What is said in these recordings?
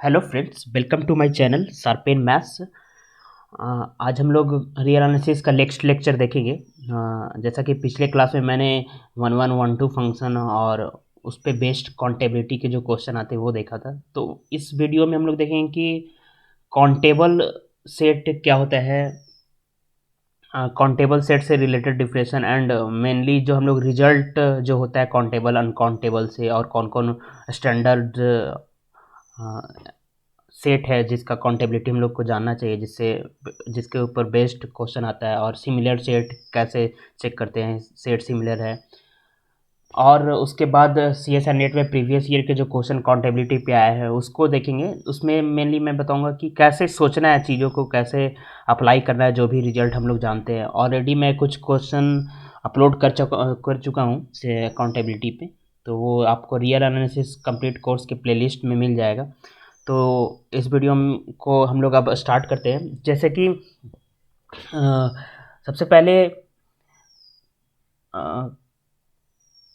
Hello friends, welcome to my channel sharpen maths. आज हम लोग रियल एनालिसिस का नेक्स्ट लेक्चर देखेंगे। जैसा कि पिछले क्लास में मैंने 1112 फंक्शन और उस पे बेस्ड काउंटेबिलिटी के जो क्वेश्चन आते हैं वो देखा था। तो इस वीडियो में हम लोग देखेंगे कि काउंटेबल सेट क्या होता है, काउंटेबल सेट से रिलेटेड डिफरेंशन एंड मेनली जो हम लोग रिजल्ट जो होता है काउंटेबल अनकाउंटेबल से, और कौन कौन स्टैंडर्ड सेट है जिसका काउंटेबिलिटी हम लोग को जानना चाहिए, जिससे जिसके ऊपर बेस्ड क्वेश्चन आता है, और सिमिलर सेट कैसे चेक करते हैं सेट सिमिलर है। और उसके बाद सी एस आर नेट में प्रीवियस ईयर के जो क्वेश्चन काउंटेबिलिटी पे आया है उसको देखेंगे। उसमें मेनली मैं बताऊंगा कि कैसे सोचना है चीज़ों को, कैसे अप्लाई करना है जो भी रिजल्ट हम लोग जानते हैं। ऑलरेडी मैं कुछ क्वेश्चन अपलोड कर चुका हूँ से काउंटेबिलिटी पे, तो वो आपको रियल एनालिसिस कंप्लीट कोर्स के प्लेलिस्ट में मिल जाएगा। तो इस वीडियो को हम लोग अब स्टार्ट करते हैं। जैसे कि सबसे पहले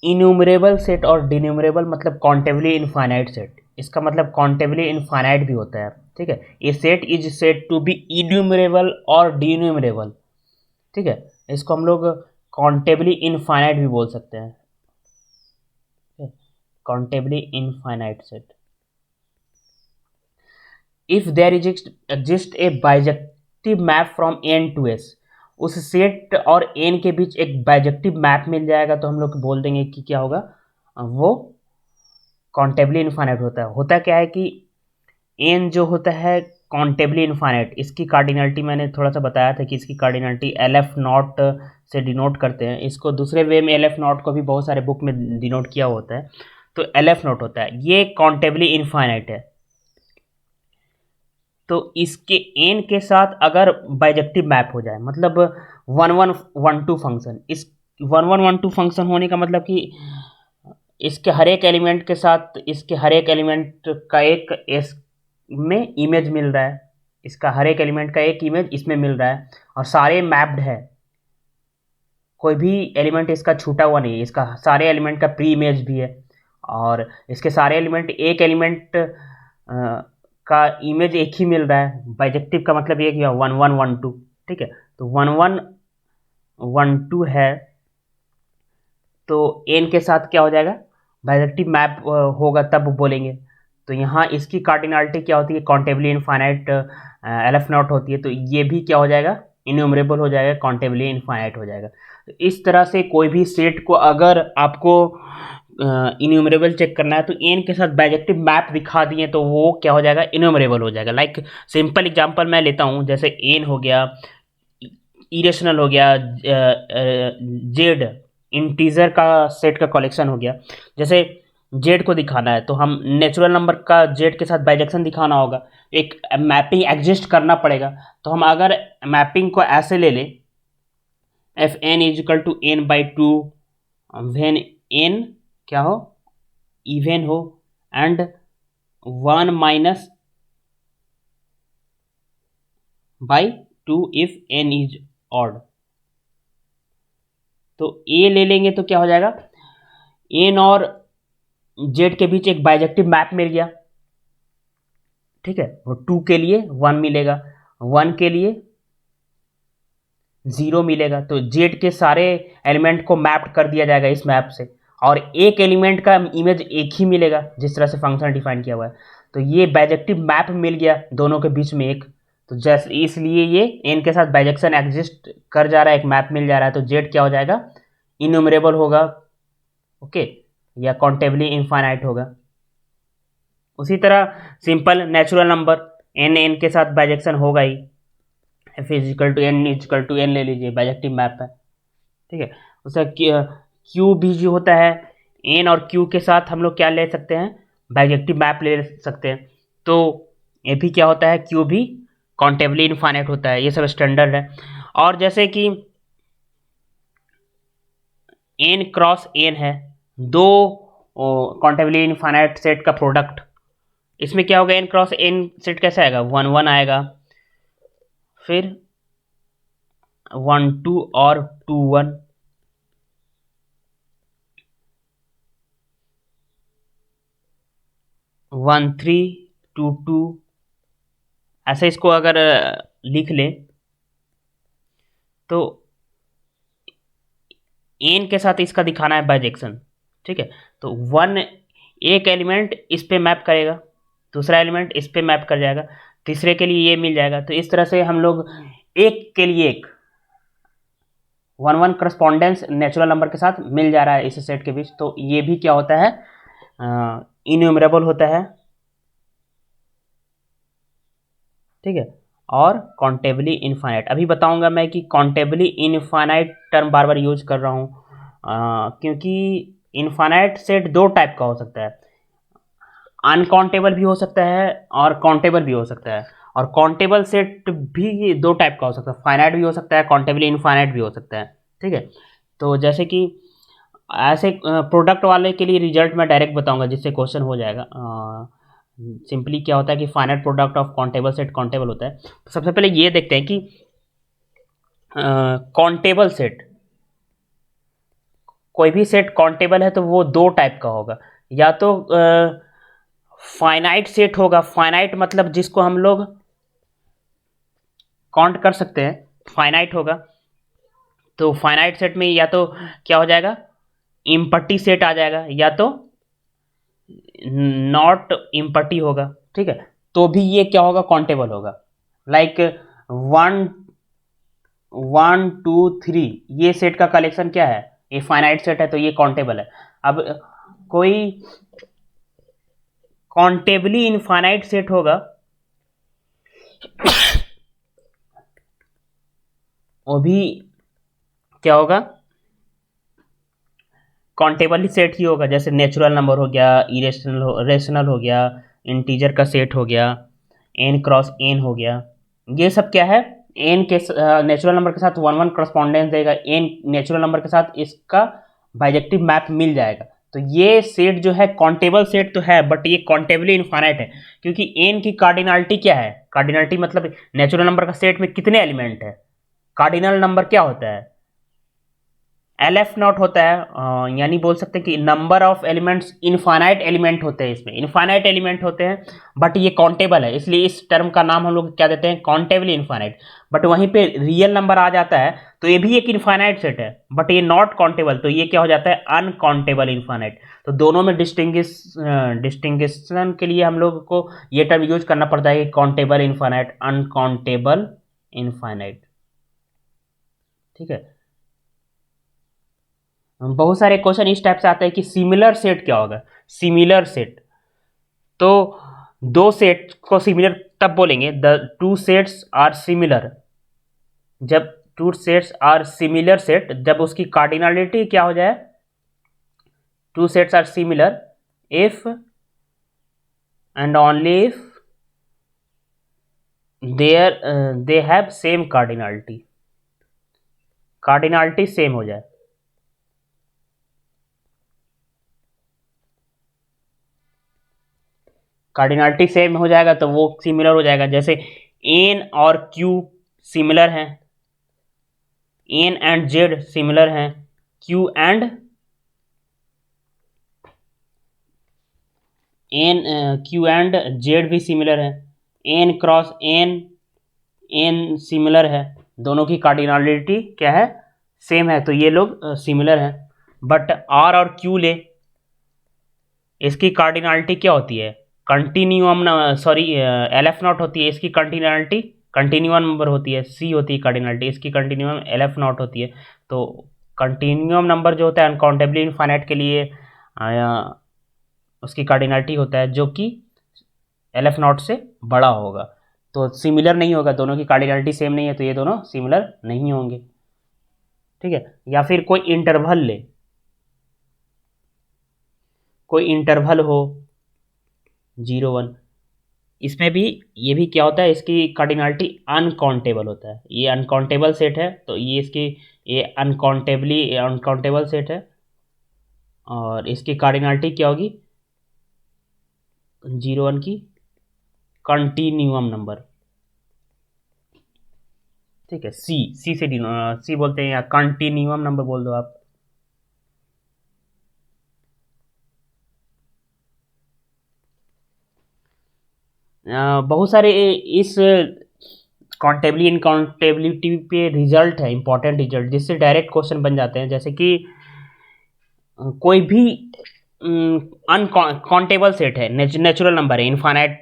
इन्यूमरेबल सेट और डिन्यूमरेबल मतलब काउंटेबली इनफाइनाइट सेट। इसका मतलब काउंटेबली इनफाइनाइट भी होता है, ठीक है। ये set is set to be enumerable और डिन्यूमरेबल, ठीक है। इसको हम लोग काउंटेबली इनफाइनाइट भी बोल सकते हैं, countably infinite set. If there is exist a bijective map from N to S, उस सेट और एन के बीच एक बाइजेक्टिव मैप मिल जाएगा तो हम लोग बोल देंगे कि क्या होगा, वो काउंटेबली इनफाइनाइट होता है। होता क्या है कि एन जो होता है काउंटेबली इनफाइनाइट, इसकी कार्डिनलिटी मैंने थोड़ा सा बताया था कि इसकी कार्डिनलिटी एल एफ नॉट से डिनोट करते हैं। इसको दूसरे वे में एल एफ नॉट को भी बहुत सारे बुक में डिनोट किया होता है, तो एल एफ नॉट होता है। ये काउंटेबली इनफाइनाइट है। तो इसके एन के साथ अगर बाइजेक्टिव मैप हो जाए, मतलब 1112 फंक्शन, इस 1112 फंक्शन होने का मतलब कि इसके हर एक एलिमेंट के साथ इसके हर एक एलिमेंट का एक एस में इमेज मिल रहा है, इसका हर एक एलिमेंट का एक इमेज इसमें मिल रहा है, और सारे मैप्ड है। कोई भी एलिमेंट इसका छूटा हुआ नहीं है, इसका सारे एलिमेंट का प्री इमेज भी है, और इसके सारे एलिमेंट एक एलिमेंट का इमेज एक ही मिल रहा है। बाइजेक्टिव का मतलब ये कि 1112, ठीक है। तो 1112 है, तो एन के साथ क्या हो जाएगा, बाइजेक्टिव मैप होगा तब बोलेंगे। तो यहाँ इसकी कार्डिनलिटी क्या होती है, countably infinite L F not होती है, तो ये भी क्या हो जाएगा, इन्यूमरेबल हो जाएगा, काउंटेबली इनफाइनाइट हो जाएगा। तो इस तरह से कोई भी सेट को अगर आपको इन्यूमरेबल चेक करना है तो एन के साथ बाइजेक्टिव मैप दिखा दिए तो वो क्या हो जाएगा, इन्यूमरेबल हो जाएगा। लाइक सिंपल एग्जांपल मैं लेता हूँ, जैसे एन हो गया, इरेशनल हो गया, जेड इंटीजर का सेट का कलेक्शन हो गया। जैसे जेड को दिखाना है तो हम नेचुरल नंबर का जेड के साथ बाइजेक्शन दिखाना होगा, एक मैपिंग एग्जिस्ट करना पड़ेगा। तो हम अगर मैपिंग को ऐसे ले लें, f n is equal to n by two, when n क्या हो, इवन हो, and 1 - by 2 if n is odd. तो ए ले लेंगे तो क्या हो जाएगा, एन और जेड के बीच एक बाइजेक्टिव मैप मिल गया, ठीक है। वो 2 के लिए 1 मिलेगा, 1 के लिए 0 मिलेगा। तो जेड के सारे एलिमेंट को मैप्ड कर दिया जाएगा इस मैप से, और एक एलिमेंट का इमेज एक ही मिलेगा जिस तरह से फंक्शन डिफाइन किया हुआ है। तो ये बाइजेक्टिव मैप मिल गया दोनों के बीच में एक, तो जैसे इसलिए ये एन के साथ बाइजेक्शन एग्जिस्ट कर जा रहा है, एक मैप मिल जा रहा है, तो जेड क्या हो जाएगा, इन्यूमरेबल होगा, ओके, या काउंटेबली इनफाइनाइट होगा। उसी तरह simple natural number N N के साथ बाइजेक्शन होगा ही, F is equal to N is equal to N ले लीजिए, बाइजेक्टिव मैप है, ठीक है। उसका क्यू भी जो होता है, एन और क्यू के साथ हम लोग क्या ले सकते हैं, बाइजेक्टिव मैप ले सकते हैं। तो ये भी क्या होता है, क्यू भी काउंटेबली इनफाइनाइट होता है। ये सब स्टैंडर्ड है। और जैसे कि एन क्रॉस एन है, दो काउंटेबली इनफाइनाइट सेट का प्रोडक्ट, इसमें क्या होगा, एन क्रॉस एन सेट कैसे आएगा, 1 1 आएगा, फिर 1 2 और 2 1, 1 3 टू ऐसे इसको अगर लिख लें तो एन के साथ इसका दिखाना है बाइजेक्शन, ठीक है। तो वन एक एलिमेंट इस पे मैप करेगा, दूसरा एलिमेंट इस पे मैप कर जाएगा, तीसरे के लिए ये मिल जाएगा। तो इस तरह से हम लोग एक के लिए एक one one correspondence natural number के साथ मिल जा रहा है इस सेट के बीच। तो ये भी क्या होता है, इन्यूमरेबल होता है, ठीक है। और काउंटेबली इनफाइनाइट, अभी बताऊंगा मैं कि काउंटेबली इनफाइनाइट टर्म बार बार यूज कर रहा हूँ क्योंकि इनफाइनाइट सेट दो टाइप का हो सकता है, अनकाउंटेबल भी हो सकता है और काउंटेबल भी हो सकता है। और काउंटेबल सेट भी दो टाइप का हो सकता है, फाइनाइट भी हो सकता है, काउंटेबली इनफाइनाइट भी हो सकता है, ठीक है। तो जैसे कि ऐसे प्रोडक्ट वाले के लिए रिजल्ट मैं डायरेक्ट बताऊंगा जिससे क्वेश्चन हो जाएगा। सिंपली क्या होता है कि finite product of countable set countable होता है। तो सबसे पहले ये देखते हैं कि काउंटेबल सेट, कोई भी सेट काउंटेबल है तो वो दो टाइप का होगा, या तो फाइनाइट सेट होगा, फाइनाइट मतलब जिसको हम लोग काउंट कर सकते हैं, फाइनाइट होगा। तो फाइनाइट सेट में या तो क्या हो जाएगा, इम्पट्टी सेट आ जाएगा, या तो नॉट इम्पट्टी होगा, ठीक है। तो भी ये क्या होगा, काउंटेबल होगा। Like one one two three ये सेट का कलेक्शन क्या है, ये फाइनाइट सेट है तो ये काउंटेबल है। अब कोई काउंटेबली इनफाइनाइट सेट होगा वो भी क्या होगा, काउंटेबल सेट ही होगा। जैसे नेचुरल नंबर हो गया, रेशनल हो गया, इंटीजर का सेट हो गया, एन क्रॉस एन हो गया, ये सब क्या है, एन के नेचुरल नंबर के साथ वन वन करस्पॉन्डेंस देगा, एन नेचुरल नंबर के साथ इसका बाइजेक्टिव मैप मिल जाएगा। तो ये सेट जो है काउंटेबल सेट तो है, बट ये काउंटेबली इनफाइनाइट है, क्योंकि एन की कार्डिनलिटी क्या है, कार्डिनलिटी मतलब नेचुरल नंबर का सेट में कितने एलिमेंट है, कार्डिनल नंबर क्या होता है, एल एफ नॉट होता है, यानी बोल सकते हैं कि number of elements, infinite element होते हैं, इसमें इनफाइनाइट एलिमेंट होते हैं, बट ये काउंटेबल है, इसलिए इस टर्म का नाम हम लोग क्या देते हैं, काउंटेबली इनफाइनाइट। बट वहीं पे रियल नंबर आ जाता है तो ये भी एक इनफाइनाइट सेट है, बट ये नॉट काउंटेबल, तो ये क्या हो जाता है, अनकाउंटेबल इनफाइनाइट। तो दोनों में डिस्टिंग्विशन के लिए हम लोग को ये टर्म यूज करना पड़ता है, काउंटेबल इनफाइनाइट, अनकाउंटेबल इनफाइनाइट, ठीक है। बहुत सारे क्वेश्चन इस टाइप से आते हैं कि सिमिलर सेट क्या होगा, सिमिलर सेट। तो दो सेट को सिमिलर तब बोलेंगे, the two sets are similar, जब two sets are similar set, जब उसकी कार्डिनलिटी क्या हो जाए, two sets are similar if and only if there they have same cardinality, cardinality सेम हो जाए। कार्डिनलिटी सेम हो जाएगा तो वो सिमिलर हो जाएगा। जैसे एन और क्यू सिमिलर हैं, एन एंड जेड सिमिलर हैं, Q and N, Q and Z भी सिमिलर है, N cross N, N similar है, दोनों की कार्डिनलिटी क्या है, सेम है, तो ये लोग सिमिलर हैं। बट आर और क्यू ले, इसकी कार्डिनलिटी क्या होती है, continuum, sorry L F not होती है, इसकी कंटिन्यूटी कंटिन्यूम नंबर होती है, सी होती है कार्डिनलिटी, इसकी कंटिन्यूम एल एफ नॉट होती है। तो कंटिन्यूम नंबर जो होता है अनकाउंटेबली इनफाइनाइट के लिए उसकी कार्डिनलिटी होता है जो कि एल एफ नॉट से बड़ा होगा। तो सिमिलर नहीं होगा, दोनों की कार्डिनलिटी सेम नहीं है, तो ये दोनों सिमिलर नहीं होंगे, ठीक है। या फिर कोई इंटरवल ले, कोई इंटरवल हो 0 1, इसमें भी ये भी क्या होता है, इसकी कार्डिनलिटी अनकाउंटेबल होता है, ये अनकाउंटेबल सेट है तो ये इसकी ये अनकाउंटेबल सेट है, और इसकी कार्डिनलिटी क्या होगी, 0 1 की कंटिन्यूम नंबर, ठीक है। सी, सी से सी बोलते हैं, या कंटिन्यूम नंबर बोल दो आप। बहुत सारे इस काउंटेबली इनकाउंटेबिलिटी पे रिजल्ट है, इंपॉर्टेंट रिजल्ट, जिससे डायरेक्ट क्वेश्चन बन जाते हैं। जैसे कि कोई भी अनकाउंटेबल सेट है, नेचुरल नंबर है, इनफाइनाइट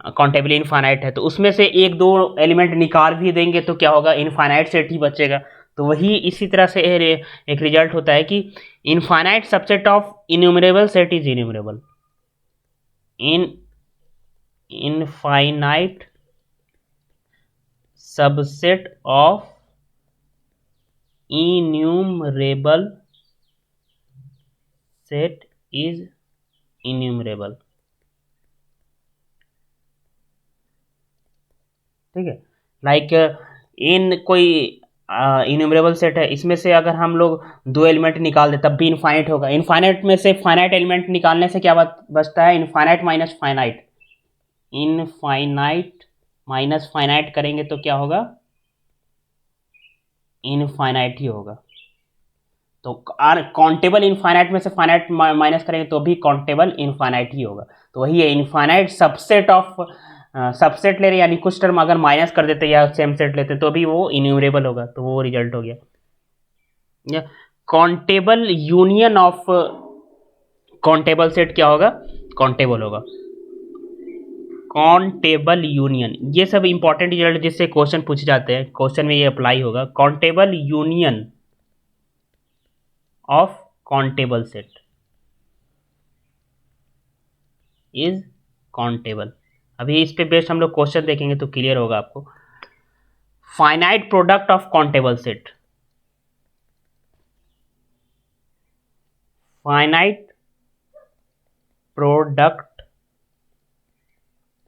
काउंटेबली इनफाइनाइट है, तो उसमें से एक दो एलिमेंट निकाल भी देंगे तो क्या होगा, इनफाइनाइट सेट ही बचेगा। तो वही इसी तरह से एक रिजल्ट होता है कि infinite subset of enumerable set is enumerable. Infinite subset of enumerable set is enumerable. ठीक है, लाइक इन कोई इन्यूमरेबल सेट है, इसमें से अगर हम लोग दो एलिमेंट निकाल दे तब भी इनफाइनाइट होगा। इनफाइनाइट में से फाइनाइट एलिमेंट निकालने से क्या बचता है, infinite minus finite. Infinite minus finite करेंगे तो क्या होगा, इनफाइनाइट ही होगा। तो काउंटेबल इनफाइनाइट में से फाइनाइट माइनस करेंगे तो भी काउंटेबल इनफाइनाइट ही होगा। तो वही है इनफाइनाइट सबसेट ऑफ, सबसेट ले रहे यानी कुछ टर्म अगर माइनस कर देते या सेम सेट लेते तो भी वो इन्यूमरेबल होगा। तो वो रिजल्ट हो गया। Countable union of countable set क्या होगा, काउंटेबल होगा। काउंटेबल यूनियन, ये सब इंपॉर्टेंट रिजल्ट जिससे क्वेश्चन पूछे जाते हैं, क्वेश्चन में ये अप्लाई होगा। Countable union of countable set is countable. अभी इस पे बेस्ड हम लोग क्वेश्चन देखेंगे तो क्लियर होगा आपको। Finite product of countable set, finite product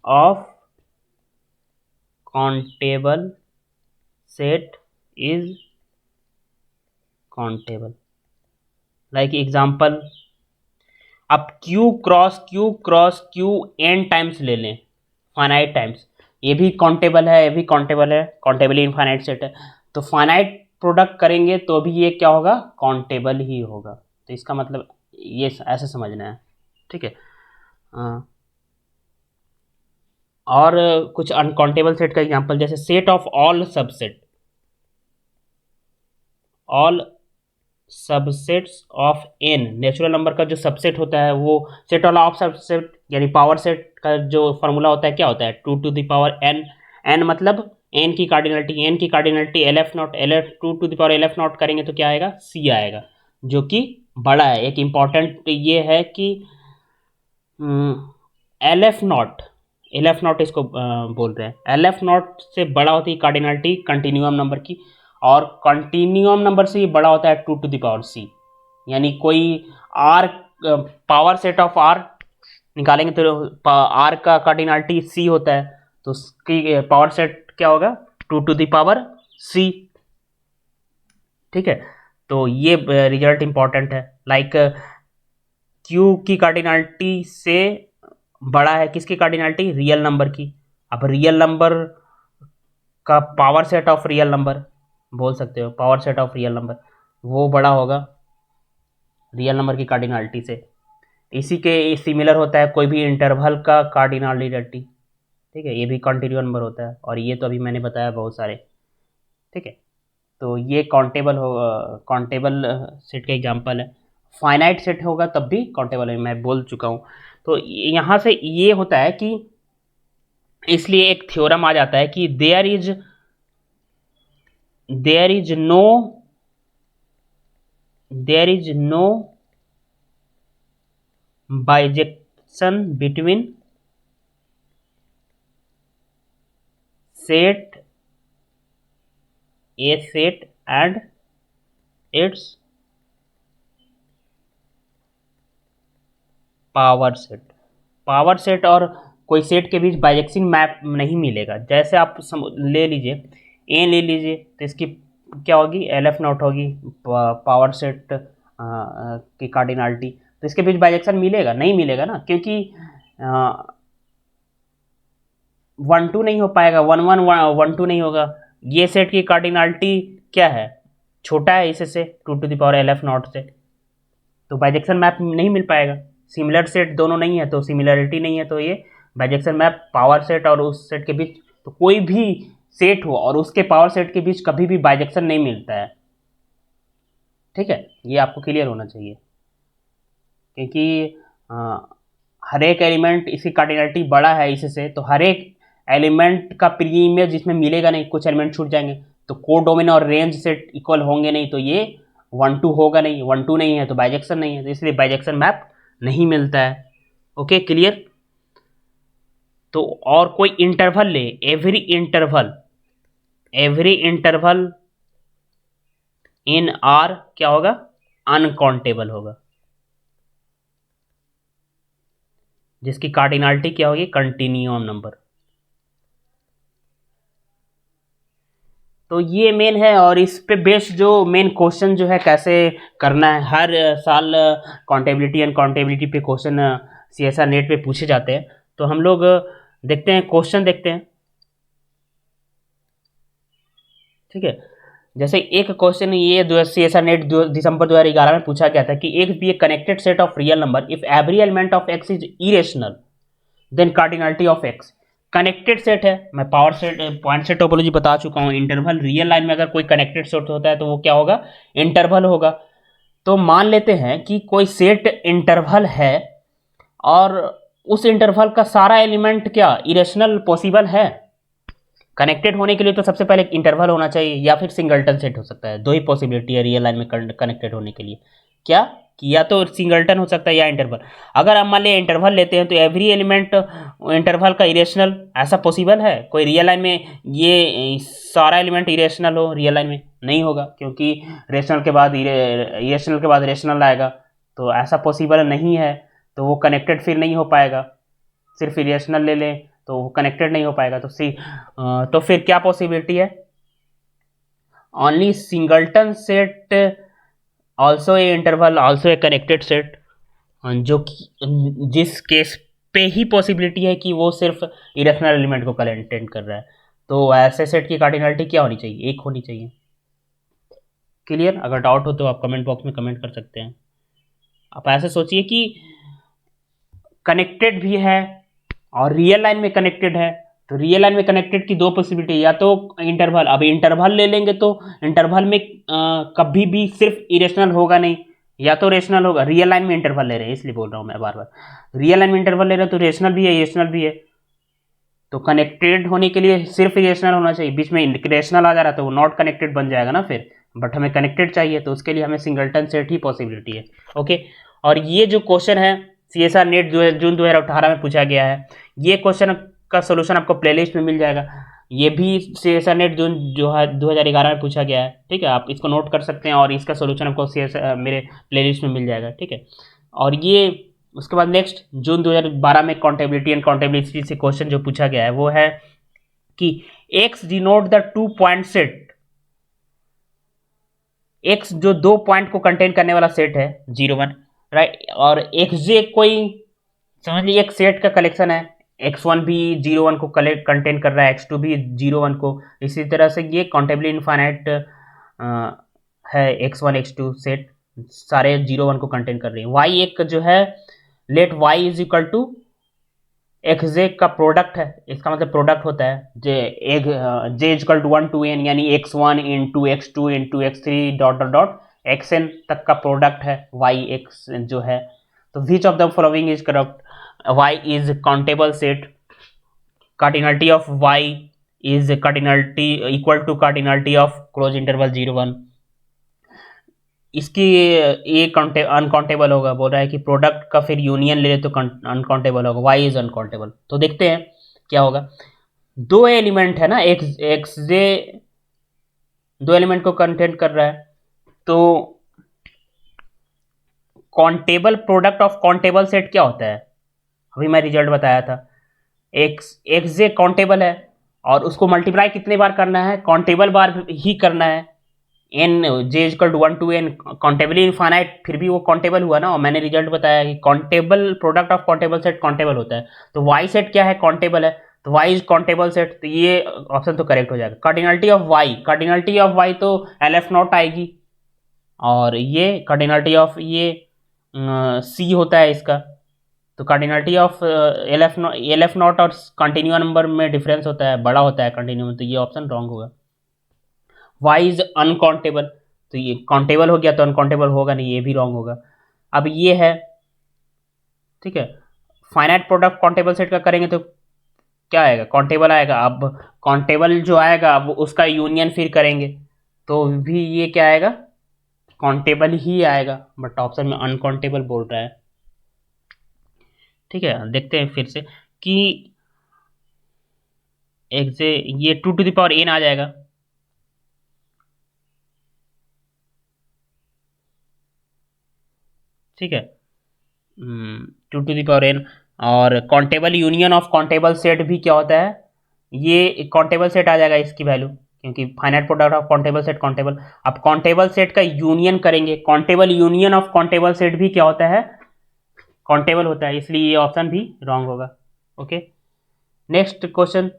of countable set is countable. Like example, अब Q cross Q n times ले लें, फाइनाइट टाइम्स, ये भी काउंटेबल है, ये भी काउंटेबल है, काउंटेबली इनफाइनाइट सेट है। तो फाइनाइट प्रोडक्ट करेंगे तो भी ये क्या होगा, काउंटेबल ही होगा। तो इसका मतलब ये ऐसे समझना है। ठीक है, और कुछ अनकाउंटेबल सेट का एग्जांपल, जैसे set of all subset, all subsets of N, natural number का जो सबसेट होता है वो सेट ऑल ऑफ सबसेट, यानी पावर सेट का जो फॉर्मूला होता है क्या होता है, 2 to the power n। n मतलब n की कार्डिनलिटी, n की cardinality LF not, LF 2 to the power LF not करेंगे तो क्या आएगा, c आएगा, जो कि बड़ा है। एक इम्पॉर्टेंट ये है कि LF नॉट, LF नॉट इसको बोल रहे हैं, LF नॉट से बड़ा होती है कार्डिनलिटी कंटिन्यूम नंबर की, और कंटिन्यूम नंबर से ये बड़ा होता है 2 to the power c। यानी कोई r power set of r निकालेंगे तो r का कार्डिनलिटी c होता है, तो उसकी पावर सेट क्या होगा, 2 to the power c। ठीक है, तो ये रिजल्ट इंपॉर्टेंट है। लाइक Q की कार्डिनलिटी से बड़ा है किसकी कार्डिनलिटी, रियल नंबर की। अब रियल नंबर का power set of real number बोल सकते हो, power set of real number, वो बड़ा होगा रियल नंबर की कार्डिनलिटी से। इसी के सिमिलर होता है कोई भी इंटरवल का कार्डिनलिटी। ठीक है, ये भी कंटिन्यूअस नंबर होता है, और ये तो अभी मैंने बताया बहुत सारे। ठीक है, तो ये काउंटेबल हो, काउंटेबल सेट का एग्जांपल है। फाइनाइट सेट होगा तब भी काउंटेबल है, मैं बोल चुका हूँ। तो यहाँ से ये होता है कि इसलिए एक थ्योरम आ जाता है कि there is no bijection between set A set and its power set. Power set और कोई सेट के बीच बाइजेक्शन मैप नहीं मिलेगा। जैसे आप ले लीजिए, ए ले लीजिए, तो इसकी क्या होगी, LF नॉट होगी, पावर सेट की कार्डिनलिटी। तो इसके बीच बाइजेक्शन मिलेगा, नहीं मिलेगा ना, क्योंकि 1 2 नहीं हो पाएगा, 1 1 1 2 नहीं होगा। ये सेट की कार्डिनलिटी क्या है, छोटा है इससे 2 to the power LF not से, तो बाइजेक्शन मैप नहीं मिल पाएगा। सिमिलर सेट दोनों नहीं है तो सिमिलरिटी नहीं है, तो ये बाइजेक्शन मैप पावर सेट और उस सेट के बीच, तो कोई भी सेट हो और उसके पावर सेट के बीच कभी भी बाइजेक्शन नहीं मिलता है। ठीक है, ये आपको क्लियर होना चाहिए, क्योंकि हर एक एलिमेंट इसकी कार्डिनलिटी बड़ा है इससे, तो हर एक एलिमेंट का प्री इमेज इसमें मिलेगा नहीं, कुछ एलिमेंट छूट जाएंगे, तो कोडोमेन और रेंज सेट इक्वल होंगे नहीं, तो ये 1-2 होगा नहीं, 1-2 नहीं है तो बाइजेक्शन नहीं है, तो इसलिए बाइजेक्शन मैप नहीं मिलता है। Okay, clear. तो और कोई इंटरवल ले, एवरी इंटरवल इन आर क्या होगा, अनकाउंटेबल होगा, जिसकी कार्डिनलिटी क्या होगी, कंटिन्यूअम नंबर। तो ये मेन है, और इस पे बेस्ड जो मेन क्वेश्चन जो है कैसे करना है, हर साल काउंटेबिलिटी एंड काउंटेबिलिटी पे क्वेश्चन CSR नेट पे पूछे जाते हैं। तो हम लोग देखते हैं, क्वेश्चन देखते हैं। ठीक है, जैसे एक क्वेश्चन ये CSR नेट दिसंबर 2011 में पूछा गया था कि x be a connected set of real number if every element of x is irrational then cardinality of x। Connected set है, मैं power set point set topology बता चुका हूँ। इंटरवल रियल लाइन में अगर कोई कनेक्टेड सेट होता है तो वो क्या होगा, इंटरवल होगा। तो मान लेते हैं कि कोई सेट इंटरवल है और उस इंटरवल का सारा एलिमेंट क्या इरेशनल पॉसिबल है। कनेक्टेड होने के लिए तो सबसे पहले इंटरवल होना चाहिए, या फिर सिंगलटन सेट हो सकता है। दो ही पॉसिबिलिटी है रियल लाइन में कनेक्टेड होने के लिए, क्या कि या तो सिंगलटन हो सकता है या इंटरवल। अगर हम मान लिया इंटरवल लेते हैं तो एवरी एलिमेंट इंटरवल का इरेशनल, ऐसा पॉसिबल है कोई रियल लाइन में ये सारा एलिमेंट इरेशनल हो? रियल लाइन में नहीं होगा, क्योंकि रेशनल के बाद इरेशनल के बाद रेशनल आएगा, तो ऐसा पॉसिबल नहीं है, तो वो कनेक्टेड फिर नहीं हो पाएगा। सिर्फ इरेशनल ले लें तो वो कनेक्टेड नहीं हो पाएगा। तो फिर क्या पॉसिबिलिटी है, only singleton set also a interval also a connected set, जो जिस केस पे ही पॉसिबिलिटी है कि वो सिर्फ इरेशनल एलिमेंट को कंटेन कर रहा है। तो ऐसे सेट की कार्डिनलिटी क्या होनी चाहिए, 1 होनी चाहिए। क्लियर? अगर डाउट हो तो आप कमेंट बॉक्स में कमेंट कर सकते हैं। आप ऐसे सोचिए कि कनेक्टेड भी है और रियल लाइन में कनेक्टेड है, तो रियल लाइन में कनेक्टेड की दो पॉसिबिलिटी, या तो इंटरवल, अब इंटरवल ले लेंगे तो इंटरवल में कभी भी सिर्फ इरेशनल होगा नहीं, या तो रेशनल होगा। रियल लाइन में इंटरवल ले रहे हैं इसलिए बोल रहा हूँ मैं बार बार, रियल लाइन में इंटरवल ले रहे हैं तो रेशनल भी है इरेशनल भी है। तो कनेक्टेड होने के लिए सिर्फ इरेशनल होना चाहिए, बीच में इरेशनल आ जा रहा है तो वो नॉट कनेक्टेड बन जाएगा ना फिर, बट हमें कनेक्टेड चाहिए, तो उसके लिए हमें सिंगलटन सेट ही पॉसिबिलिटी है। ओके, और ये जो क्वेश्चन है CSR नेट जून 2018 में पूछा गया है, ये क्वेश्चन का सोल्यूशन आपको प्लेलिस्ट में मिल जाएगा। ये भी CSR नेट जून जो है 2011 में पूछा गया है। ठीक है, आप इसको नोट कर सकते हैं, और इसका सोल्यूशन आपको मेरे प्लेलिस्ट में मिल जाएगा। ठीक है, और ये उसके बाद नेक्स्ट जून 2012 में काउंटेबिलिटी एंड काउंटेबिलिटी से क्वेश्चन जो पूछा गया है वो है कि x denote the 2 point set. x जो 2 पॉइंट को कंटेन करने वाला सेट है 0-1, राइट, और xj कोई समझ लीजिए एक सेट का कलेक्शन है, x1 भी 0-1 को कंटेन कर रहा है, x2 भी 0-1 को। इसी तरह से ये काउंटेबली इनफाइनाइट है, x1 x2 सेट सारे 0-1 को कंटेन कर रहे हैं। y एक जो है let y is equal to xj का प्रोडक्ट है, इसका मतलब प्रोडक्ट होता है j equal to 1 to n, यानी x1 into x2 into x3 dot dot dot xn तक का प्रोडक्ट है y x जो है। तो विच of the following is correct, y is countable set, cardinality of y is cardinality equal to cardinality of close interval 0-1। इसकी ये uncountable होगा, बोल रहा है कि प्रोडक्ट का फिर यूनियन ले ले तो अनकाउंटेबल होगा, y इज अनकाउंटेबल। तो देखते हैं क्या होगा। दो एलिमेंट है ना, एक्स जे दो एलिमेंट को कंटेन कर रहा है, तो countable product of countable set क्या होता है, अभी मैं रिजल्ट बताया था। एक्स जे काउंटेबल है और उसको मल्टीप्लाई कितने बार करना है, काउंटेबल बार ही करना है। N J equal to 1 to n countably infinite, फिर भी वो काउंटेबल हुआ ना, और मैंने रिजल्ट बताया कि countable product of countable set countable होता है। तो वाई सेट क्या है, काउंटेबल है, तो वाई इज काउंटेबल सेट, तो ये ऑप्शन तो करेक्ट हो जाएगा। कार्डिनलिटी ऑफ वाई तो LF नॉट आएगी, और ये कार्डिनलिटी ऑफ ये सी होता है इसका, तो cardinality of L F not और कंटिन्यूआ नंबर में डिफरेंस होता है, बड़ा होता है कंटिन्यू में, तो ये ऑप्शन रॉन्ग होगा। वाई इज अनकाउंटेबल, तो ये काउंटेबल हो गया तो अनकाउंटेबल होगा नहीं, ये भी रॉन्ग होगा। अब ये है, ठीक है, फाइनाइट प्रोडक्ट काउंटेबल सेट का करेंगे तो क्या आएगा, काउंटेबल आएगा। अब काउंटेबल जो आएगा अब उसका यूनियन फिर करेंगे तो भी ये क्या आएगा, काउंटेबल ही आएगा, बट ऑप्शन में अनकाउंटेबल बोल रहा है। ठीक है, देखते हैं फिर से कि एक से ये 2 to the power n आ जाएगा। ठीक है, 2 to the power n। और countable union of countable set भी क्या होता है, ये काउंटेबल सेट आ जाएगा इसकी वैल्यू, क्योंकि finite product of countable set countable. अब काउंटेबल सेट का यूनियन करेंगे, countable union of countable set भी क्या होता है, काउंटेबल होता है, इसलिए ये ऑप्शन भी रॉन्ग होगा। ओके, नेक्स्ट क्वेश्चन,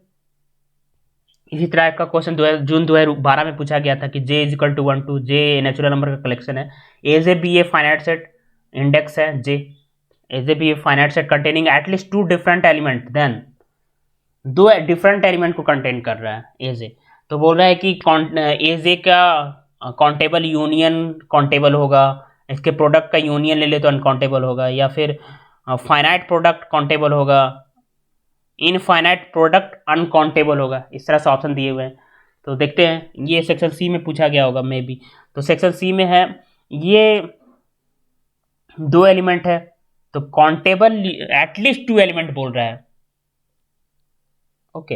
इसी तरह का क्वेश्चन जून 2012 में पूछा गया था कि J is equal to 1 to J natural number का कलेक्शन है, as A be a finite set, index है J, as A be a finite set containing at least 2 different element, देन 2 डिफरेंट एलिमेंट को कंटेन कर रहा है एज ए, तो बोल रहा है कि एज ए का काउंटेबल यूनियन काउंटेबल होगा, इसके प्रोडक्ट का यूनियन ले ले तो अनकाउंटेबल होगा, या फिर फाइनाइट प्रोडक्ट काउंटेबल होगा, इनफाइनाइट प्रोडक्ट अनकाउंटेबल होगा, इस तरह से ऑप्शन दिए हुए हैं। तो देखते हैं, ये सेक्शन सी में पूछा गया होगा मे बी। तो सेक्शन सी में है, ये 2 एलिमेंट है तो काउंटेबल एटलीस्ट 2 एलिमेंट बोल रहा है। ओके,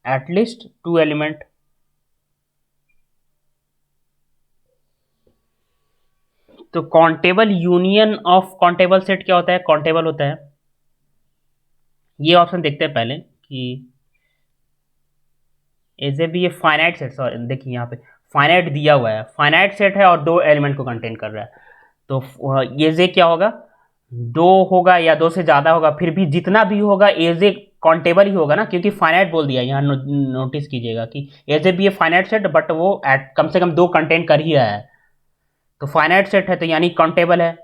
एटलीस्ट 2 एलिमेंट, तो countable union of countable set क्या होता है, काउंटेबल होता है। ये ऑप्शन देखते हैं पहले कि एज ए भी ये फाइनाइट सेट, सॉरी देखिए यहाँ पे फाइनाइट दिया हुआ है, फाइनाइट सेट है और 2 एलिमेंट को कंटेन कर रहा है, तो ये जे क्या होगा, 2 होगा या 2 से ज़्यादा होगा, फिर भी जितना भी होगा एज ए काउंटेबल ही होगा ना, क्योंकि फाइनाइट बोल दिया यहाँ, नोटिस कीजिएगा कि एज ए भी ये फाइनाइट सेट, बट वो कम से कम 2 कंटेन कर ही रहा है, तो फाइनाइट सेट है तो यानी काउंटेबल है।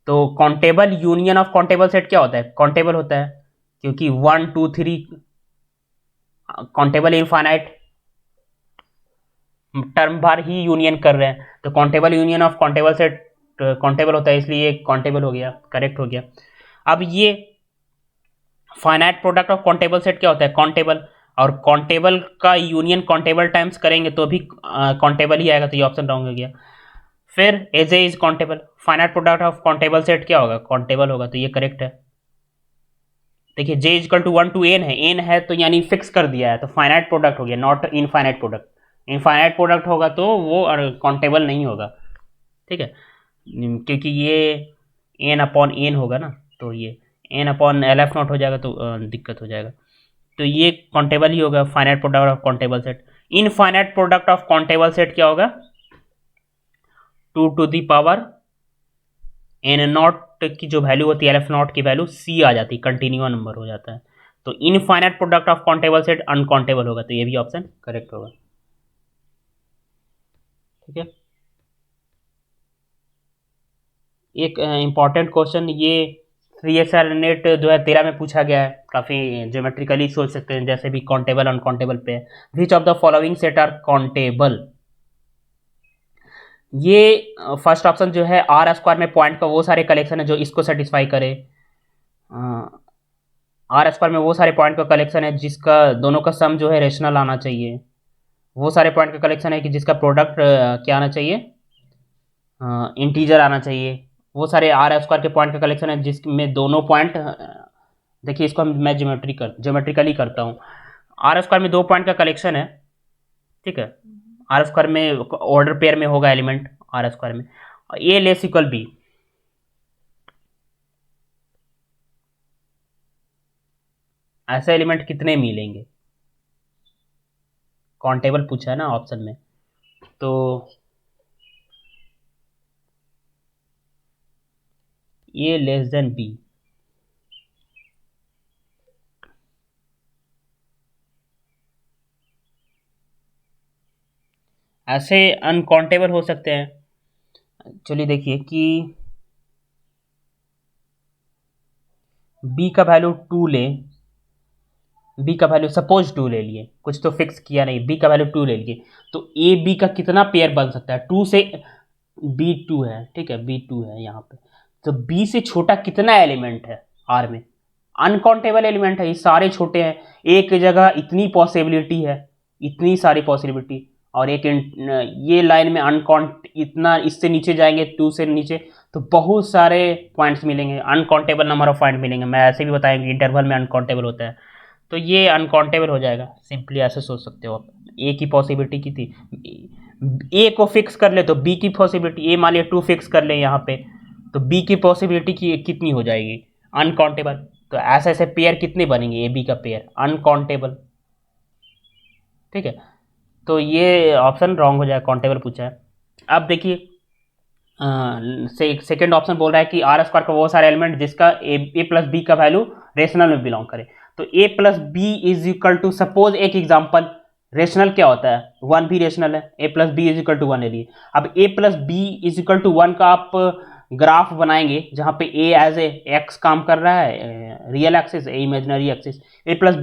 तो countable union of countable set क्या होता है, काउंटेबल होता है, क्योंकि 1 2 3 काउंटेबल इनफाइनाइट टर्म भर ही यूनियन कर रहे हैं, तो countable union of countable set countable होता है, इसलिए काउंटेबल हो गया, करेक्ट हो गया। अब ये finite product of countable set क्या होता है, काउंटेबल, और काउंटेबल का यूनियन काउंटेबल टाइम्स करेंगे तो भी काउंटेबल ही आएगा, तो ये ऑप्शन रॉन्ग हो गया। फिर as A is countable, finite product of countable set क्या होगा, काउंटेबल होगा, तो ये करेक्ट है। देखिए J is equal to 1 to n है, n है तो यानी फिक्स कर दिया है, तो फाइनाइट प्रोडक्ट हो गया, not infinite product. Infinite product होगा तो वो काउंटेबल नहीं होगा। ठीक है, क्योंकि ये एन अपॉन एन होगा ना, तो ये N upon aleph naught हो जाएगा, तो दिक्कत हो जाएगा, तो ये काउंटेबल ही होगा, finite product of countable set. Infinite product of countable set क्या होगा, 2 to the power N naught की जो वैल्यू होती है, एल एफ नॉट की वैल्यू सी आ जाती है, कंटिन्यूआ नंबर हो जाता है, तो infinite product of countable set uncountable होगा, तो ये भी ऑप्शन करेक्ट होगा। ठीक है, एक इंपॉर्टेंट क्वेश्चन, ये सी एस आर नेट 2013 में पूछा गया है, काफ़ी ज्योमेट्रिकली सोच सकते हैं, जैसे भी काउंटेबल अनकाउंटेबल पे है। Which of the following set are countable, ये फर्स्ट ऑप्शन जो है आर स्क्वायर में पॉइंट का वो सारे कलेक्शन है जो इसको सेटिस्फाई करे, आर स्क्वायर में वो सारे पॉइंट का कलेक्शन है जिसका दोनों का सम जो है रेशनल आना चाहिए, वो सारे पॉइंट का कलेक्शन है कि जिसका प्रोडक्ट क्या आना चाहिए, इंटीजर आना चाहिए, वो सारे आर स्क्वायर के पॉइंट का कलेक्शन है जिसमें दोनों पॉइंट, देखिए इसको मैं ज्योमेट्रिकली करता हूँ, आर स्क्वायर में 2 पॉइंट का कलेक्शन है। ठीक है, आर स्क्वायर में ऑर्डर पेयर में होगा एलिमेंट आर स्क्वायर में, ए लेस इक्वल बी, ऐसे एलिमेंट कितने मिलेंगे, काउंटेबल पूछा है ना ऑप्शन में, तो ए लेस देन बी, ऐसे अनकाउंटेबल हो सकते हैं। चलिए देखिए कि बी का वैल्यू 2 ले, बी का वैल्यू सपोज 2 ले लिए, कुछ तो फिक्स किया नहीं, बी का वैल्यू 2 ले लिए, तो ए बी का कितना पेयर बन सकता है? 2 से बी 2 है, ठीक है, बी 2 है यहाँ पे, तो बी से छोटा कितना एलिमेंट है आर में? अनकाउंटेबल एलिमेंट है, ये सारे छोटे हैं, एक जगह इतनी पॉसिबिलिटी है, इतनी सारी पॉसिबिलिटी, और एक ये लाइन में अनकाउंट इतना, इससे नीचे जाएंगे 2 से नीचे तो बहुत सारे पॉइंट्स मिलेंगे, अनकाउंटेबल नंबर ऑफ पॉइंट मिलेंगे। मैं ऐसे भी बताएंगे इंटरवल में अनकाउंटेबल होता है, तो ये अनकाउंटेबल हो जाएगा, सिंपली ऐसे सोच सकते हो आप। ए की पॉसिबिलिटी की थी, ए को फिक्स कर ले तो बी की पॉसिबिलिटी, ए मान लिया 2 फिक्स कर ले यहाँ पे, तो बी की पॉसिबिलिटी की कितनी हो जाएगी? अनकाउंटेबल। तो ऐसे ऐसे पेयर कितने बनेंगे ए बी का पेयर? अनकाउंटेबल, ठीक है, तो ये ऑप्शन रॉन्ग हो जाएगा, काउंटेबल पूछा है। अब देखिए सेकेंड ऑप्शन बोल रहा है कि आर स्क्वायर का वो सारे एलिमेंट जिसका ए प्लस बी का वैल्यू रेशनल में बिलोंग करे, तो A plus B is equal to, suppose एक एग्जांपल, रेशनल क्या होता है? 1 भी रेशनल है, A plus B is equal to 1 ले लिए। अब A plus B is equal to 1 का आप ग्राफ बनाएंगे जहां पे ए एज ए एक्स काम कर रहा है, real axis, a imaginary axis, A plus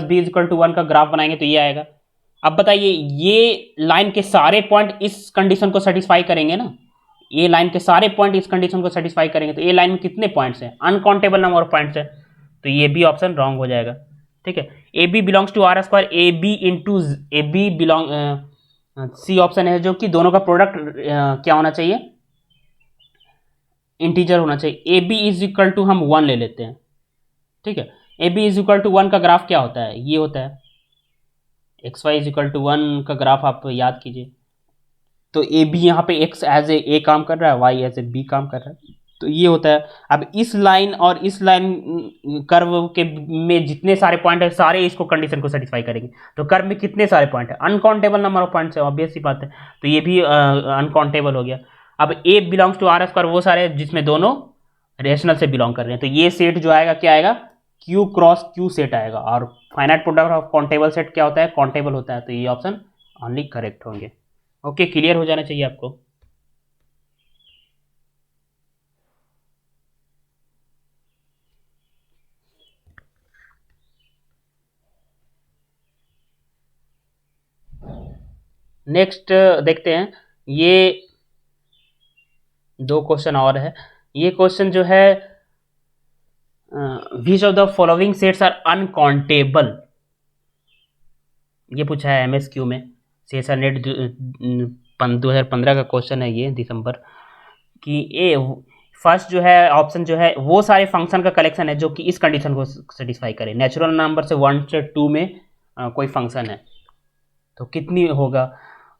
B is equal to 1 का ग्राफ बनाएंगे तो ये आएगा। अब बताइए ये लाइन के सारे पॉइंट इस कंडीशन को सेटिस्फाई करेंगे ना? ये लाइन के सारे पॉइंट इस कंडीशन को सेटिस्फाई करेंगे, तो ये लाइन में कितने पॉइंट्स हैं? अनकाउंटेबल नंबर ऑफ पॉइंट्स है, तो ये भी ऑप्शन रॉन्ग हो जाएगा, ठीक है। A B belongs to R square, A B into A B belong, C option है जो कि दोनों का प्रोडक्ट क्या होना चाहिए? इंटीजर होना चाहिए। A B is equal to हम 1 ले लेते हैं, ठीक है। A B is equal to 1 का ग्राफ क्या होता है? ये होता है X Y is equal to 1 का ग्राफ, आप याद कीजिए। तो ए बी यहाँ पे एक्स एज ए काम कर रहा है, वाई एज ए बी काम कर रहा है, तो ये होता है। अब इस लाइन और इस लाइन कर्व के में जितने सारे पॉइंट है सारे इसको कंडीशन को सेटिस्फाई करेंगे, तो कर्व में कितने सारे पॉइंट है? अनकाउंटेबल नंबर ऑफ पॉइंट्स है, ऑब्वियस सी बात है, तो ये भी अनकाउंटेबल हो गया। अब ए बिलोंग्स टू आर स्क्वायर वो सारे जिसमें दोनों रेशनल से बिलोंग कर रहे हैं, तो ये सेट जो आएगा क्या आएगा? क्यू क्रॉस क्यू सेट आएगा, और finite product of countable set क्या होता है? काउंटेबल होता है, तो ये ऑप्शन ओनली करेक्ट होंगे। ओके, क्लियर हो जाना चाहिए आपको। नेक्स्ट देखते हैं, ये 2 क्वेश्चन और है। ये क्वेश्चन जो है, which of the following sets are uncountable, ये पूछा है एमएसक्यू में, सेशन नेट 2015 का क्वेश्चन है ये, दिसंबर कि ए फर्स्ट जो है ऑप्शन जो है वो सारे फंक्शन का कलेक्शन है जो कि इस कंडीशन को सेटिस्फाई करे, नेचुरल नंबर से 1 से 2 में कोई फंक्शन है तो कितनी होगा?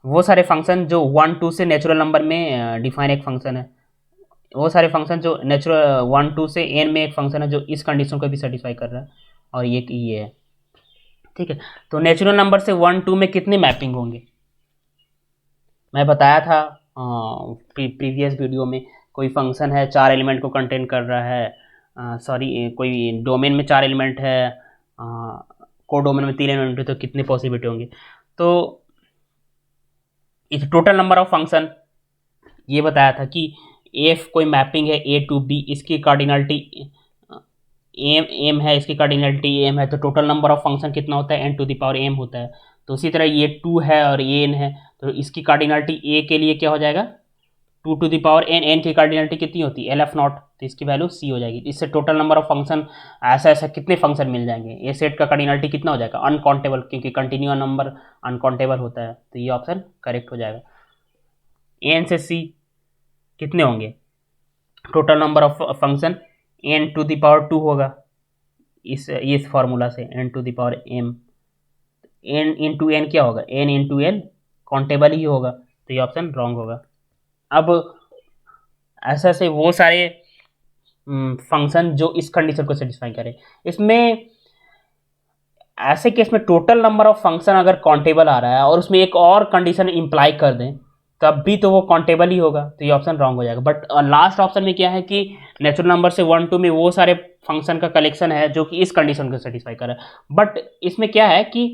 वो सारे फंक्शन जो 1 2 से नेचुरल नंबर में डिफाइन एक फंक्शन है, वो सारे फंक्शन जो नेचुरल 1 2 से एन में एक फंक्शन है जो इस कंडीशन को भी सेटिस्फाई कर रहा है, और ये है, ठीक है। तो नेचुरल नंबर से 1 2 में कितनी मैपिंग होंगे? मैं बताया था प्रीवियस वीडियो में, कोई फंक्शन है 4 एलिमेंट को कंटेन कर रहा है, सॉरी कोई डोमेन में 4 एलिमेंट है, को डोमेन में 3 एलिमेंट है, तो कितने पॉसिबिलिटी होंगे? तो इस टोटल नंबर ऑफ फंक्शन ये बताया था कि एफ कोई मैपिंग है ए टू बी, इसकी कार्डिनलिटी एम है, इसकी कार्डिनलिटी एम है, तो टोटल नंबर ऑफ फंक्शन कितना होता है? N to the power M होता है। तो उसी तरह ये 2 है और ये एन है, तो इसकी कार्डिनलिटी ए के लिए क्या हो जाएगा? 2 to the power N, N की कार्डिनलिटी कितनी होती है? एल एफ नॉट, तो इसकी वैल्यू सी हो जाएगी। इससे टोटल नंबर ऑफ फंक्शन ऐसा ऐसा कितने फंक्शन मिल जाएंगे? ए सेट का कार्डिनलिटी कितना हो जाएगा? अनकाउंटेबल, क्योंकि कंटिन्यू नंबर अनकाउंटेबल होता है, तो ये ऑप्शन करेक्ट हो जाएगा। एन से सी कितने होंगे? Total number of function N to the power 2 होगा इस फॉर्मूला से, N to the power M, N into N क्या होगा? एन इंटू एन काउंटेबल ही होगा, तो ये ऑप्शन रॉन्ग होगा। अब ऐसे ऐसे वो सारे फंक्शन जो इस कंडीशन को सेटिस्फाई करें, इसमें ऐसे केस में टोटल नंबर ऑफ फंक्शन अगर काउंटेबल आ रहा है और उसमें एक और कंडीशन इंप्लाई कर दें तब भी तो वो काउंटेबल ही होगा, तो ये ऑप्शन रॉन्ग हो जाएगा। बट लास्ट ऑप्शन में क्या है कि नेचुरल नंबर से 1 2 में वो सारे फंक्शन का कलेक्शन है जो कि इस कंडीशन को सेटिस्फाई कर रहा है, बट इसमें क्या है कि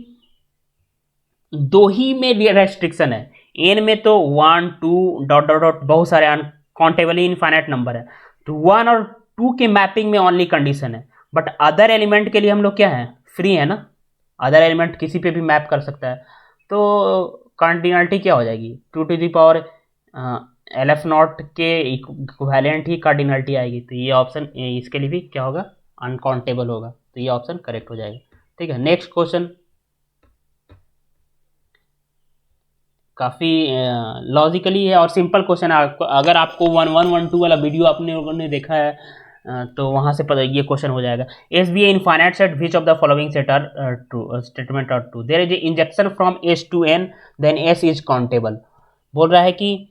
दो ही में रेस्ट्रिक्शन है, एन में तो 1 2 डॉट डॉट डॉट बहुत सारे अनकाउंटेबली इनफाइनाइट नंबर है, तो 1 और 2 के मैपिंग में ओनली कंडीशन है, बट अदर एलिमेंट के लिए हम लोग क्या है, फ्री है ना, अदर एलिमेंट किसी पे भी मैप कर सकता है। तो कार्डिनलिटी क्या हो जाएगी, 2 to the power LF naught के इक्विवेलेंट ही कार्डिनलिटी आएगी, तो ये ऑप्शन इसके लिए भी क्या होगा, अनकाउंटेबल होगा, तो ये ऑप्शन करेक्ट हो जाएगा। ठीक है, नेक्स्ट क्वेश्चन काफ़ी लॉजिकली है और सिंपल क्वेश्चन है। अगर आपको 1-1-1-2 वाला वीडियो आपने लोगों ने देखा है तो वहाँ से पता ये क्वेश्चन हो जाएगा। S be a infinite set which of the following set are true, statement are true, there is injection from S to N then S is countable. बोल रहा है कि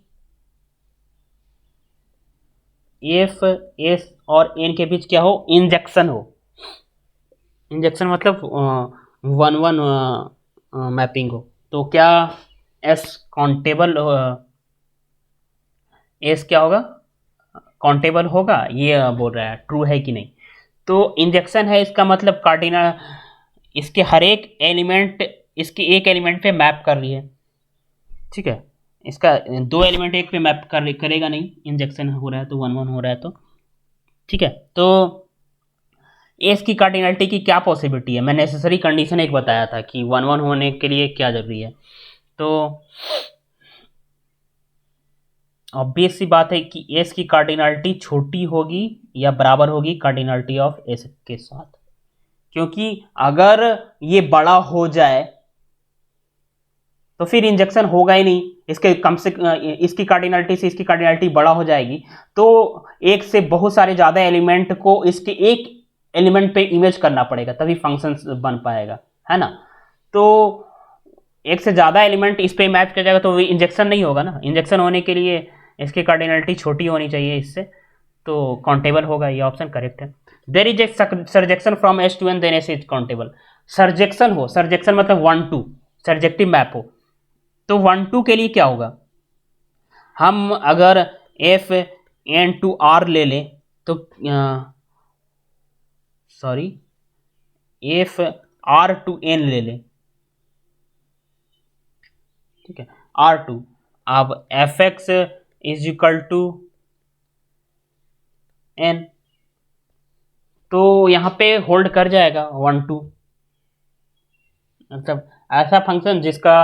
एफ एस और एन के बीच क्या हो, इंजेक्शन हो, इंजेक्शन मतलब 1-1 मैपिंग हो, तो क्या एस काउंटेबल, एस क्या होगा, काउंटेबल होगा, ये बोल रहा है ट्रू है कि नहीं। तो इंजेक्शन है इसका मतलब कार्डिनल इसके हर एक एलिमेंट इसके एक एलिमेंट पे मैप कर रही है। ठीक है, इसका दो एलिमेंट एक पे मैप करेगा नहीं, इंजेक्शन हो रहा है तो 1-1 हो रहा है तो। ठीक है, तो एस की कार्डिनलिटी की क्या पॉसिबिलिटी है, मैं नेसेसरी कंडीशन एक बताया था कि 1-1 होने के लिए क्या जरूरी है। तो ऑब्वियस सी बात है कि एस की कार्डिनलिटी छोटी होगी या बराबर होगी कार्डिनलिटी ऑफ एस के साथ, क्योंकि अगर ये बड़ा हो जाए तो फिर इंजेक्शन होगा ही नहीं, इसके कम से इसकी कार्डिनलिटी से इसकी कार्डिनलिटी बड़ा हो जाएगी, तो एक से बहुत सारे ज़्यादा एलिमेंट को इसके एक एलिमेंट पे इमेज करना पड़ेगा तभी फंक्शन बन पाएगा, है ना। तो एक से ज़्यादा एलिमेंट इस पे मैच कर जाएगा तो इंजेक्शन नहीं होगा ना, इंजेक्शन होने के लिए इसकी कार्डिनलिटी छोटी होनी चाहिए इससे, तो काउंटेबल होगा, ये ऑप्शन करेक्ट है। There is a surjection from S to N then S is countable. Surjection हो, सर्जेक्शन मतलब 1-2 सर्जेक्टिव मैप हो, तो 1-2 के लिए क्या होगा, हम अगर एफ एन टू आर ले लें तो sorry F R to N ले लें, ठीक है, R2, अब F X is equal to N, तो यहाँ पे होल्ड कर जाएगा 1-2, मतलब ऐसा फंक्शन जिसका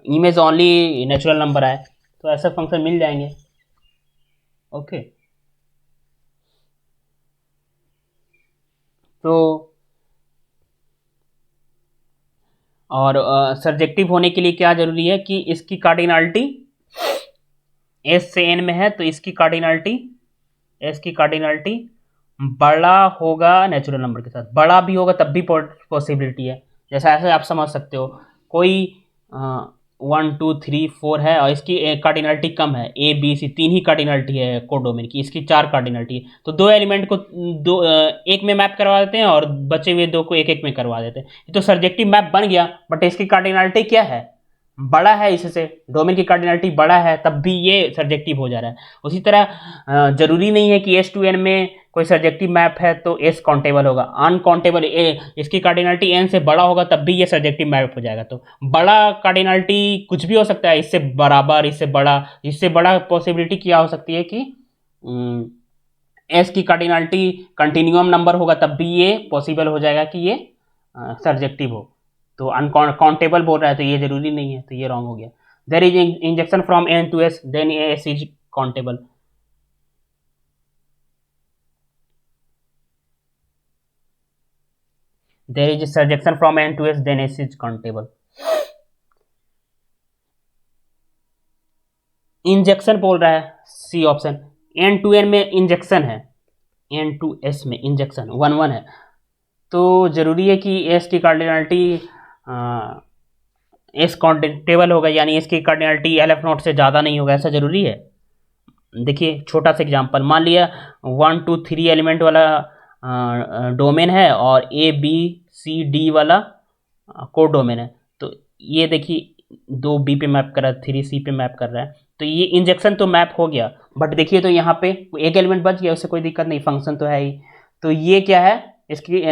इमेज ओनली नेचुरल नंबर आए तो ऐसा फंक्शन मिल जाएंगे। ओके, तो और सर्जेक्टिव होने के लिए क्या जरूरी है कि इसकी कार्डिनलिटी एस से एन में है, तो इसकी कार्डिनलिटी एस की कार्डिनलिटी बड़ा होगा नेचुरल नंबर के साथ, बड़ा भी होगा तब भी पॉसिबिलिटी है, जैसा ऐसे आप समझ सकते हो, कोई 1 2 3 4 है और इसकी कार्डिनलिटी कम है, ए बी सी तीन ही कार्डिनलिटी है कोडोमेन की, इसकी 4 कार्डिनलिटी है, तो दो एलिमेंट को दो एक में मैप करवा देते हैं और बचे हुए दो को एक एक में करवा देते हैं, तो सर्जेक्टिव मैप बन गया, बट इसकी कार्डिनलिटी क्या है, बड़ा है, इससे डोमेन की कार्डिनलिटी बड़ा है तब भी ये सर्जेक्टिव हो जा रहा है। उसी तरह जरूरी नहीं है कि एस टू एन में कोई सर्जेक्टिव मैप है तो एस काउंटेबल होगा, अनकाउंटेबल इसकी कार्डिनलिटी एन से बड़ा होगा तब भी ये सर्जेक्टिव मैप हो जाएगा। तो बड़ा कार्डिनलिटी कुछ भी हो सकता है, इससे बराबर, इससे बड़ा पॉसिबिलिटी क्या हो सकती है कि एस की कार्डिनलिटी कंटिन्यूअम नंबर होगा तब भी ये पॉसिबल हो जाएगा कि ये सर्जेक्टिव हो, तो अनकाउंटेबल बोल रहा है तो ये जरूरी नहीं है, तो ये रॉन्ग हो गया। There is injection from N to S then S is countable. There is surjection from N to S then S is countable. Injection बोल रहा है C option, N to N में इंजेक्शन है, एन टू एस में injection 1-1 है, तो जरूरी है कि एस की कार्डिनलिटी एस काउंटेबल होगा, यानी इसकी कार्डिनलिटी एल एफ नॉट से ज़्यादा नहीं होगा, ऐसा जरूरी है। देखिए छोटा सा एग्जांपल, मान लिया 1 2 3 एलिमेंट वाला डोमेन है और ए बी सी डी वाला कोड डोमेन है, तो ये देखिए 2 बी पे मैप कर रहा है, 3 सी पे मैप कर रहा है, तो ये इंजेक्शन तो मैप हो गया, बट देखिए तो यहाँ पे एक एलिमेंट बच गया, उससे कोई दिक्कत नहीं, फंक्शन तो है ही, तो ये क्या है, इसकी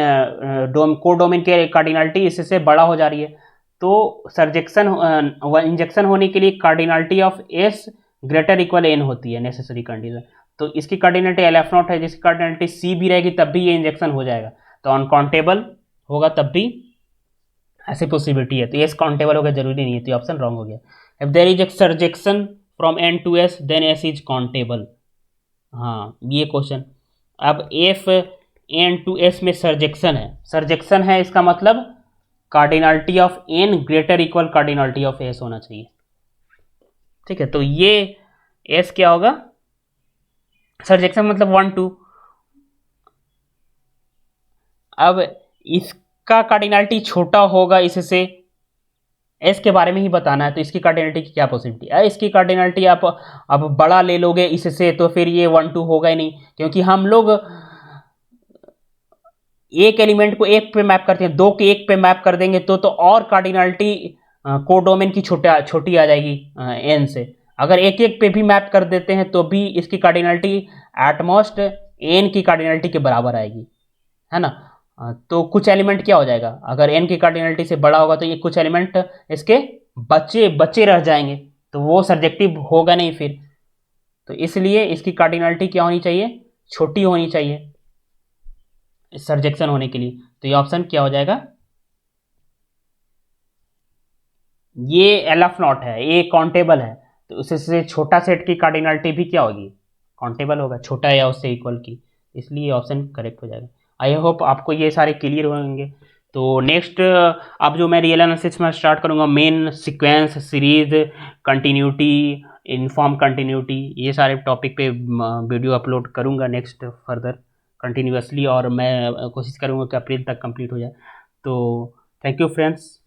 कोड डोमेन के कार्डिनलिटी इससे बड़ा हो जा रही है, तो सर्जेक्शन इंजेक्शन होने के लिए cardinality of S greater equal N होती है नेसेसरी कंडीशन। तो इसकी कार्डिनलिटी एफ नॉट है, जिसकी कार्डिनलिटी सी भी रहेगी तब भी ये इंजेक्शन हो जाएगा। तो अनकाउंटेबल होगा तब भी ऐसी पॉसिबिलिटी है। तो ये काउंटेबल होगा जरूरी नहीं है, तो ऑप्शन रॉन्ग हो गया। If there is a surjection from N to S then S is countable. हाँ ये क्वेश्चन। अब एफ एन टू एस में सर्जेक्शन है इसका मतलब cardinality of N greater equal cardinality of S होना चाहिए। ठीक है, तो ये एस क्या होगा, सर्जेक्शन मतलब 1 2। अब इसका कार्डिनलिटी छोटा होगा इससे, एस के बारे में ही बताना है, तो इसकी कार्डिनलिटी की क्या पॉसिबिलिटी है। इसकी कार्डिनलिटी आप अब बड़ा ले लोगे इससे तो फिर ये 1 2 होगा ही नहीं, क्योंकि हम लोग एक एलिमेंट को एक पे मैप करते हैं, दो के एक पे मैप कर देंगे तो और कार्डिनलिटी कोडोमेन की छोटी आ जाएगी एन से। अगर एक एक पे भी मैप कर देते हैं तो भी इसकी कार्डिनलिटी एटमोस्ट एन की कार्डिनलिटी के बराबर आएगी, है ना। तो कुछ एलिमेंट क्या हो जाएगा, अगर एन की कार्डिनलिटी से बड़ा होगा तो ये कुछ एलिमेंट इसके बच्चे रह जाएंगे, तो वो सर्जेक्टिव होगा नहीं फिर। तो इसलिए इसकी कार्डिनलिटी क्या होनी चाहिए, छोटी होनी चाहिए सर्जेक्शन होने के लिए। तो ये ऑप्शन क्या हो जाएगा, ये एफ नॉट है, ये काउंटेबल है, तो उससे छोटा सेट की कार्डिनलिटी भी क्या होगी, काउंटेबल होगा, छोटा या उससे इक्वल की, इसलिए ऑप्शन करेक्ट हो जाएगा। आई होप आपको ये सारे क्लियर होंगे। तो नेक्स्ट अब जो मैं रियल एनालिसिस में स्टार्ट करूँगा, main sequence series continuity inform continuity, ये सारे टॉपिक पे वीडियो अपलोड करूँगा नेक्स्ट फर्दर कंटिन्यूसली, और मैं कोशिश करूँगा कि अप्रैल तक कंप्लीट हो जाए। तो थैंक यू फ्रेंड्स।